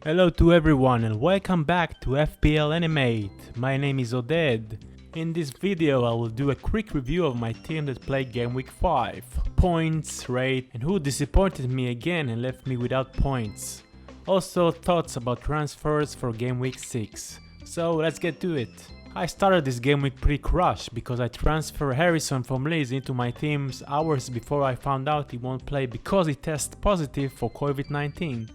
Hello to everyone and welcome back to FPL Animate. My name is Oded. In this video I will do a quick review of my team that played Gameweek 5. Points, rate, and who disappointed me again and left me without points. Also thoughts about transfers for Gameweek 6. So let's get to it. I started this game week pretty crushed because I transferred Harrison from Leeds into my teams hours before I found out he won't play because he tested positive for COVID-19.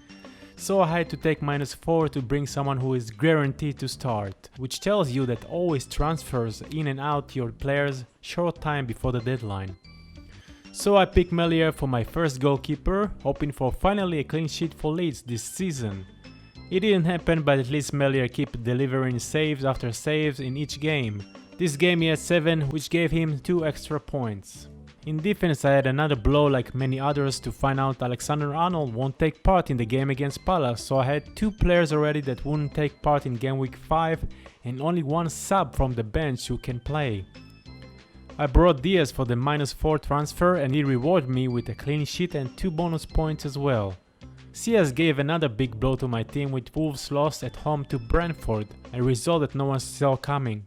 So I had to take -4 to bring someone who is guaranteed to start, which tells you that always transfers in and out your players short time before the deadline. So I picked Melier for my first goalkeeper, hoping for finally a clean sheet for Leeds this season. It didn't happen, but at least Melier kept delivering saves after saves in each game. This game he had 7, which gave him 2 extra points. In defense I had another blow like many others to find out Alexander-Arnold won't take part in the game against Palace, so I had 2 players already that wouldn't take part in game week 5 and only 1 sub from the bench who can play. I brought Diaz for the -4 transfer and he rewarded me with a clean sheet and 2 bonus points as well. Cias gave another big blow to my team with Wolves lost at home to Brentford, a result that no one saw coming.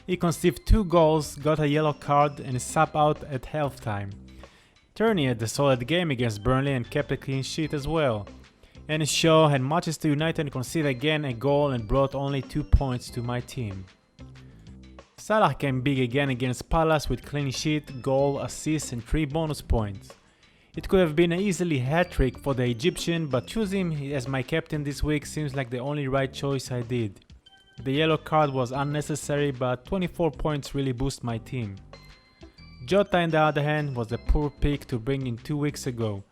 He conceded 2 goals, got a yellow card and sub out at halftime. Turney had a solid game against Burnley and kept a clean sheet as well. And Shaw had Manchester United concede again a goal and brought only 2 points to my team. Salah came big again against Palace with clean sheet, goal, assist and 3 bonus points. It could have been an easily hat-trick for the Egyptian, but choosing him as my captain this week seems like the only right choice I did. The yellow card was unnecessary, but 24 points really boost my team. Jota on the other hand was a poor pick to bring in 2 weeks ago.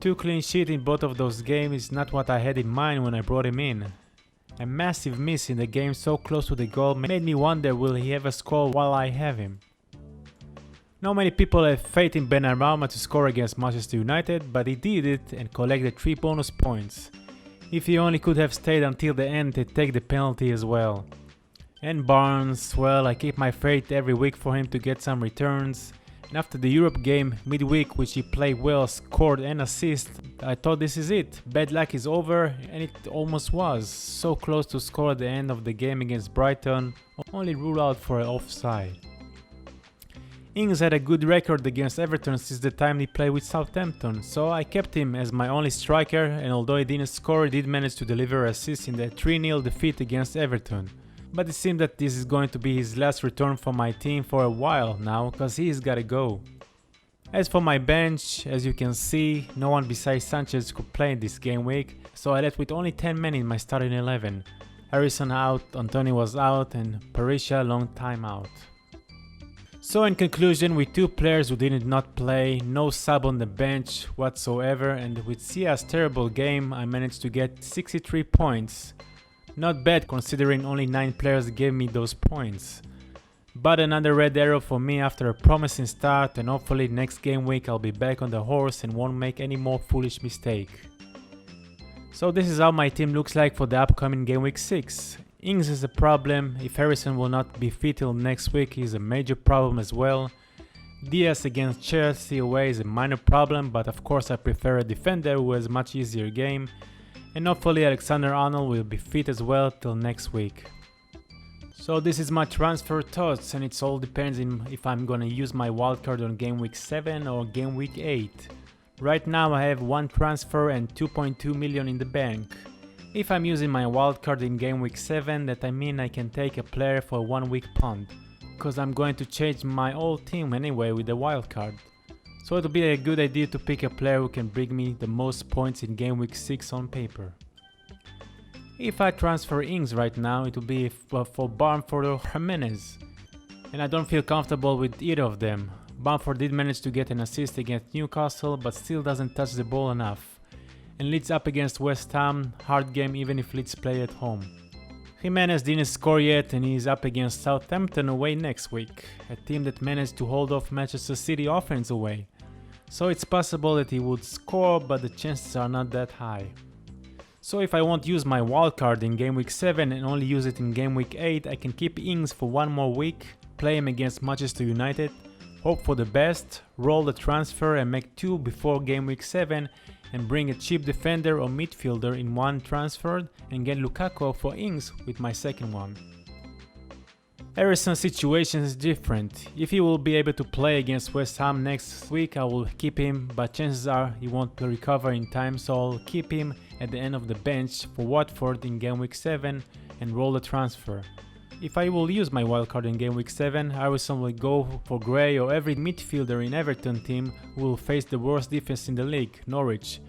2 clean sheets in both of those games is not what I had in mind when I brought him in. A massive miss in the game so close to the goal made me wonder will he ever score while I have him. Not many people have faith in Benrahma to score against Manchester United, but he did it and collected 3 bonus points. If he only could have stayed until the end to take the penalty as well. And Barnes, well, I keep my faith every week for him to get some returns. And after the Europe game midweek, which he played well, scored and assist, I thought this is it. Bad luck is over, and it almost was. So close to score at the end of the game against Brighton, only ruled out for an offside. Ings had a good record against Everton since the time he played with Southampton, so I kept him as my only striker, and although he didn't score, he did manage to deliver assists in the 3-0 defeat against Everton. But it seems that this is going to be his last return for my team for a while now, cause he's gotta go. As for my bench, as you can see, no one besides Sanchez could play in this game week, so I left with only 10 men in my starting 11. Harrison out, Anthony was out, and Parisha long time out. So in conclusion, with 2 players who did not play, no sub on the bench whatsoever, and with Sia's terrible game I managed to get 63 points. Not bad considering only 9 players gave me those points. But another red arrow for me after a promising start, and hopefully next game week I'll be back on the horse and won't make any more foolish mistake. So this is how my team looks like for the upcoming game week 6. Ings is a problem. If Harrison will not be fit till next week, he's a major problem as well. Diaz against Chelsea away is a minor problem, but of course I prefer a defender who has much easier game. And hopefully Alexander-Arnold will be fit as well till next week. So this is my transfer thoughts, and it all depends on if I'm gonna use my wildcard on game week 7 or game week 8. Right now I have 1 transfer and 2.2 million in the bank. If I'm using my wildcard in game week 7, that I mean I can take a player for 1 week punt, because I'm going to change my whole team anyway with the wildcard. So it'll be a good idea to pick a player who can bring me the most points in game week 6 on paper. If I transfer Ings right now, it will be for Bamford or Jimenez. And I don't feel comfortable with either of them. Bamford did manage to get an assist against Newcastle, but still doesn't touch the ball enough. And Leeds up against West Ham, hard game even if Leeds play at home. Jimenez didn't score yet and he is up against Southampton away next week, a team that managed to hold off Manchester City offense away. So it's possible that he would score, but the chances are not that high. So if I won't use my wildcard in game week 7 and only use it in game week 8, I can keep Ings for one more week, play him against Manchester United, hope for the best, roll the transfer and make 2 before game week 7 and bring a cheap defender or midfielder in one transfer and get Lukaku for Ings with my second one. Harrison's situation is different. If he will be able to play against West Ham next week, I will keep him, but chances are he won't recover in time, so I'll keep him at the end of the bench for Watford in game week 7 and roll the transfer. If I will use my wildcard in game week 7, Harrison will go for Gray or every midfielder in Everton team who will face the worst defense in the league, Norwich,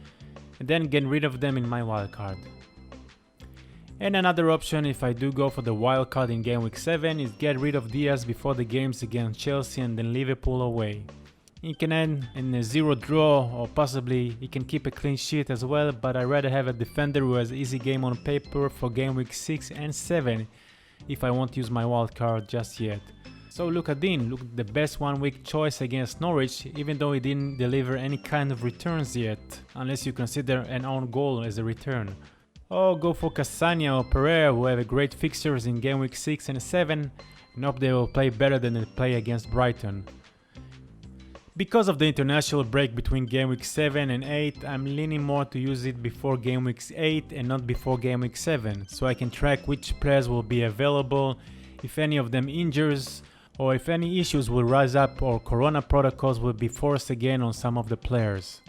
and then get rid of them in my wildcard. And another option if I do go for the wildcard in game week 7 is get rid of Diaz before the games against Chelsea and then Liverpool away. He can end in a 0 draw or possibly he can keep a clean sheet as well, but I'd rather have a defender who has easy game on paper for game week 6 and 7 if I won't use my wildcard just yet. So Luka Dean looked the best 1 week choice against Norwich, even though he didn't deliver any kind of returns yet, unless you consider an own goal as a return. Or go for Cassania or Pereira, who have a great fixtures in game week 6 and 7 and hope they will play better than they play against Brighton. Because of the international break between game week 7 and 8, I'm leaning more to use it before game week 8 and not before game week 7, so I can track which players will be available, if any of them injures, or if any issues will rise up or corona protocols will be forced again on some of the players.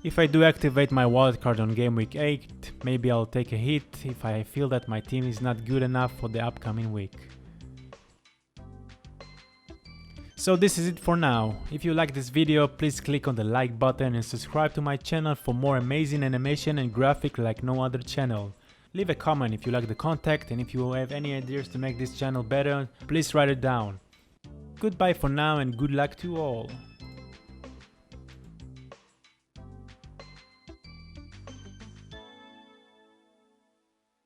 If I do activate my wildcard on game week 8, maybe I'll take a hit if I feel that my team is not good enough for the upcoming week. So this is it for now. If you like this video, please click on the like button and subscribe to my channel for more amazing animation and graphic like no other channel. Leave a comment if you like the content, and if you have any ideas to make this channel better, please write it down. Goodbye for now and good luck to all.